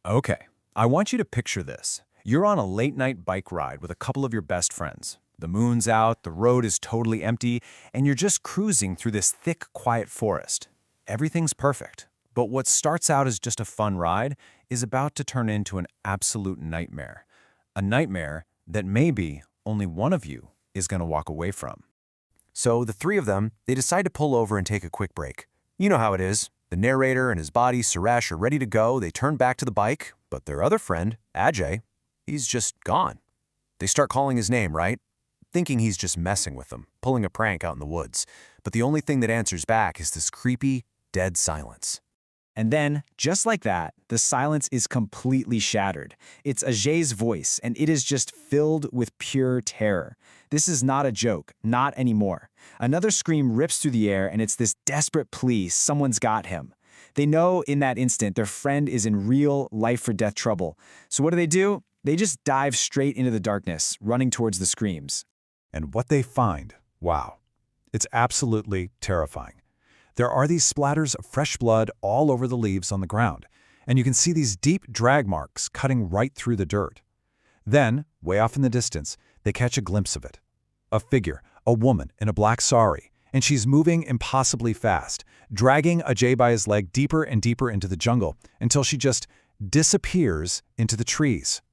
Okay, I want you to picture this. You're on a late-night bike ride with a couple of your best friends. The moon's out, the road is totally empty, and you're just cruising through this thick, quiet forest. Everything's perfect. But what starts out as just a fun ride is about to turn into an absolute nightmare. A nightmare that maybe only one of you is going to walk away from. So the three of them, they decide to pull over and take a quick break. You know how it is. The narrator and his buddy, Suresh, are ready to go. They turn back to the bike, but their other friend, Ajay, he's just gone. They start calling his name, right? Thinking he's just messing with them, pulling a prank out in the woods. But the only thing that answers back is this creepy, dead silence. And then, just like that, the silence is completely shattered. It's Ajay's voice, and it is just filled with pure terror. This is not a joke, not anymore. Another scream rips through the air, and it's this desperate plea, someone's got him. They know in that instant their friend is in real life-or-death trouble. So what do? They just dive straight into the darkness, running towards the screams. And what they find, wow, it's absolutely terrifying. There are these splatters of fresh blood all over the leaves on the ground, and you can see these deep drag marks cutting right through the dirt. Then, way off in the distance, they catch a glimpse of it. A figure, a woman in a black sari, and she's moving impossibly fast, dragging Ajay by his leg deeper and deeper into the jungle until she just disappears into the trees.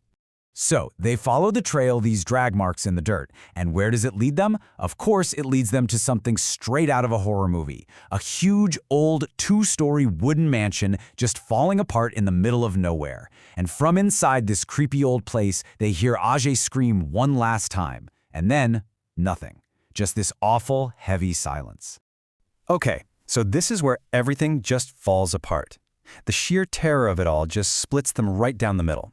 So, they follow the trail, these drag marks in the dirt. And where does it lead them? Of course, it leads them to something straight out of a horror movie. A huge, old, two-story wooden mansion just falling apart in the middle of nowhere. And from inside this creepy old place, they hear Ajay scream one last time. And then, nothing. Just this awful, heavy silence. Okay, so this is where everything just falls apart. The sheer terror of it all just splits them right down the middle.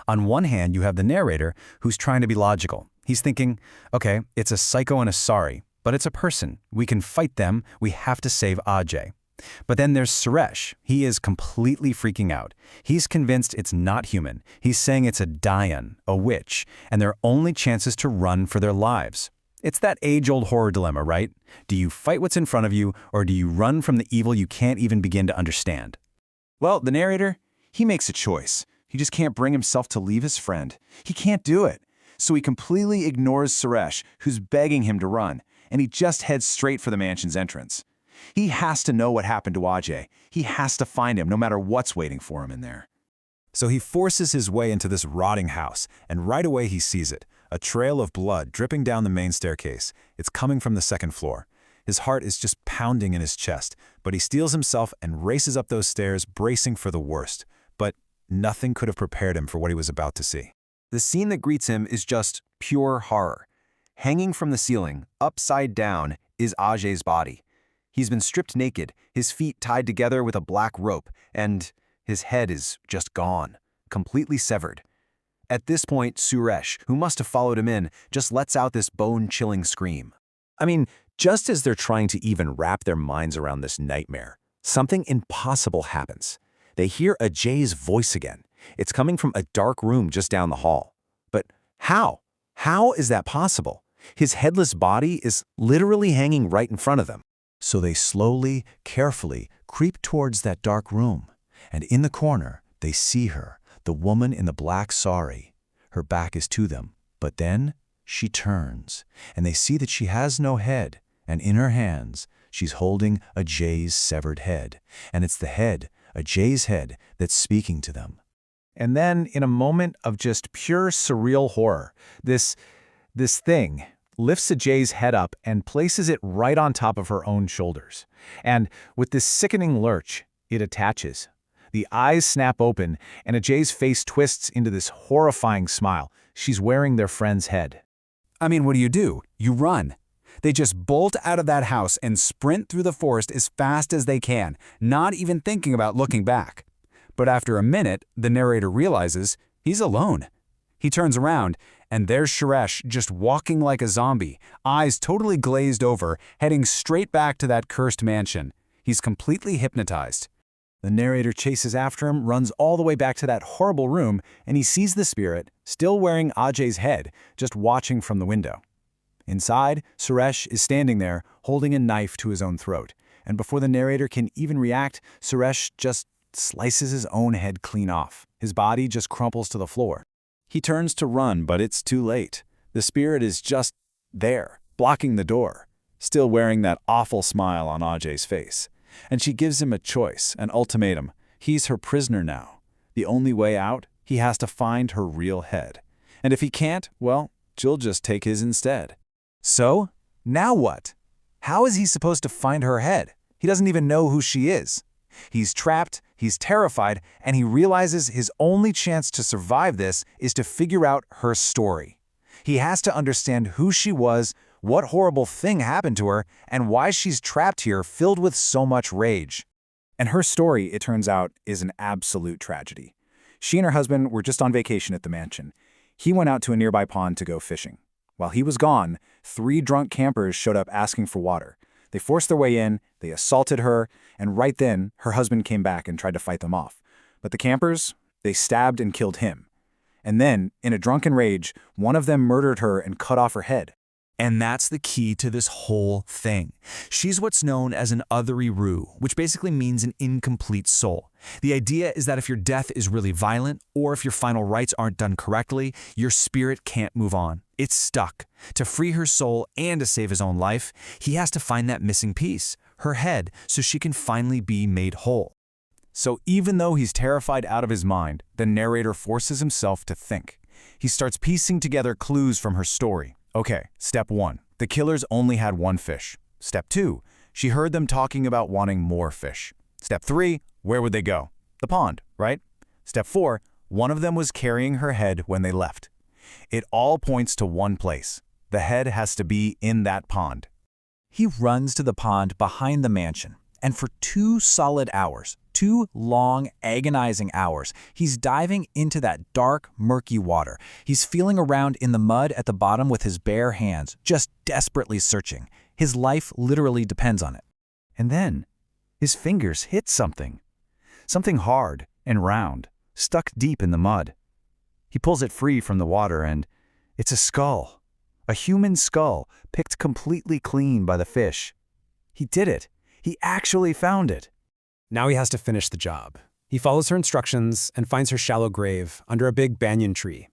On one hand, you have the narrator who's trying to be logical. He's thinking, okay, it's a psycho and a sari, but it's a person. We can fight them. We have to save Ajay. But then there's Suresh. He is completely freaking out. He's convinced it's not human. He's saying it's a Dayan, a witch, and their only chance is to run for their lives. It's that age-old horror dilemma, right? Do you fight what's in front of you, or do you run from the evil you can't even begin to understand? Well, the narrator, he makes a choice. He just can't bring himself to leave his friend. He can't do it. So he completely ignores Suresh, who's begging him to run, and he just heads straight for the mansion's entrance. He has to know what happened to Ajay. He has to find him, no matter what's waiting for him in there. So he forces his way into this rotting house, and right away he sees it, a trail of blood dripping down the main staircase. It's coming from the second floor. His heart is just pounding in his chest, but he steels himself and races up those stairs, bracing for the worst. But nothing could have prepared him for what he was about to see. The scene that greets him is just pure horror. Hanging from the ceiling, upside down, is Ajay's body. He's been stripped naked, his feet tied together with a black rope, and his head is just gone, completely severed. At this point, Suresh, who must have followed him in, just lets out this bone-chilling scream. I mean, just as they're trying to even wrap their minds around this nightmare, something impossible happens. They hear Ajay's voice again. It's coming from a dark room just down the hall. But how? How is that possible? His headless body is literally hanging right in front of them. So they slowly, carefully creep towards that dark room. And in the corner, they see her, the woman in the black sari. Her back is to them. But then she turns, and they see that she has no head. And in her hands, she's holding Ajay's severed head. And it's the head, Ajay's head, that's speaking to them. And then, in a moment of just pure surreal horror, this thing lifts Ajay's head up and places it right on top of her own shoulders. And with this sickening lurch, it attaches. The eyes snap open, and Ajay's face twists into this horrifying smile. She's wearing their friend's head. I mean, what do? You run. They just bolt out of that house and sprint through the forest as fast as they can, not even thinking about looking back. But after a minute, the narrator realizes he's alone. He turns around, and there's Suresh just walking like a zombie, eyes totally glazed over, heading straight back to that cursed mansion. He's completely hypnotized. The narrator chases after him, runs all the way back to that horrible room, and he sees the spirit, still wearing Ajay's head, just watching from the window. Inside, Suresh is standing there, holding a knife to his own throat. And before the narrator can even react, Suresh just slices his own head clean off. His body just crumples to the floor. He turns to run, but it's too late. The spirit is just there, blocking the door, still wearing that awful smile on Ajay's face. And she gives him a choice, an ultimatum. He's her prisoner now. The only way out, he has to find her real head. And if he can't, well, she'll just take his instead. So, now what? How is he supposed to find her head? He doesn't even know who she is. He's trapped, he's terrified, and he realizes his only chance to survive this is to figure out her story. He has to understand who she was, what horrible thing happened to her, and why she's trapped here filled with so much rage. And her story, it turns out, is an absolute tragedy. She and her husband were just on vacation at the mansion. He went out to a nearby pond to go fishing. While he was gone, 3 drunk campers showed up asking for water. They forced their way in, they assaulted her, and right then, her husband came back and tried to fight them off. But the campers, they stabbed and killed him. And then, in a drunken rage, one of them murdered her and cut off her head. And that's the key to this whole thing. She's what's known as an othery Ru, which basically means an incomplete soul. The idea is that if your death is really violent, or if your final rites aren't done correctly, your spirit can't move on. It's stuck. To free her soul and to save his own life, he has to find that missing piece, her head, so she can finally be made whole. So even though he's terrified out of his mind, the narrator forces himself to think. He starts piecing together clues from her story. Okay, step 1. The killers only had 1 fish. Step 2. She heard them talking about wanting more fish. Step 3. Where would they go? The pond, right? Step 4. One of them was carrying her head when they left. It all points to one place. The head has to be in that pond. He runs to the pond behind the mansion, and for 2 solid hours, 2 long, agonizing hours, he's diving into that dark, murky water. He's feeling around in the mud at the bottom with his bare hands, just desperately searching. His life literally depends on it. And then, his fingers hit something. Something hard and round, stuck deep in the mud. He pulls it free from the water and it's a skull. A human skull, picked completely clean by the fish. He did it. He actually found it. Now he has to finish the job. He follows her instructions and finds her shallow grave under a big banyan tree.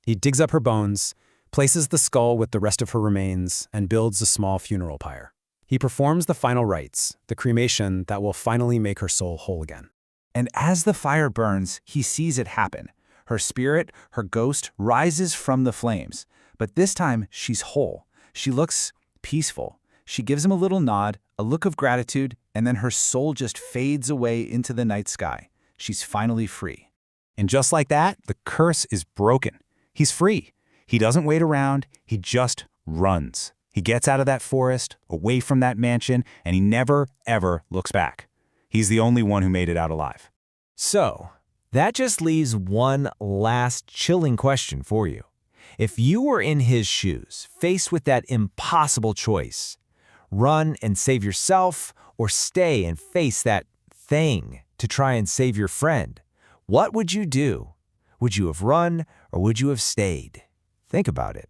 He digs up her bones, places the skull with the rest of her remains, and builds a small funeral pyre. He performs the final rites, the cremation that will finally make her soul whole again. And as the fire burns, he sees it happen. Her spirit, her ghost, rises from the flames. But this time, she's whole. She looks peaceful. She gives him a little nod, a look of gratitude, and then her soul just fades away into the night sky. She's finally free. And just like that, the curse is broken. He's free. He doesn't wait around, he just runs. He gets out of that forest, away from that mansion, and he never, ever looks back. He's the only one who made it out alive. So, that just leaves one last chilling question for you. If you were in his shoes, faced with that impossible choice, run and save yourself, or stay and face that thing to try and save your friend, what would you do? Would you have run or would you have stayed? Think about it.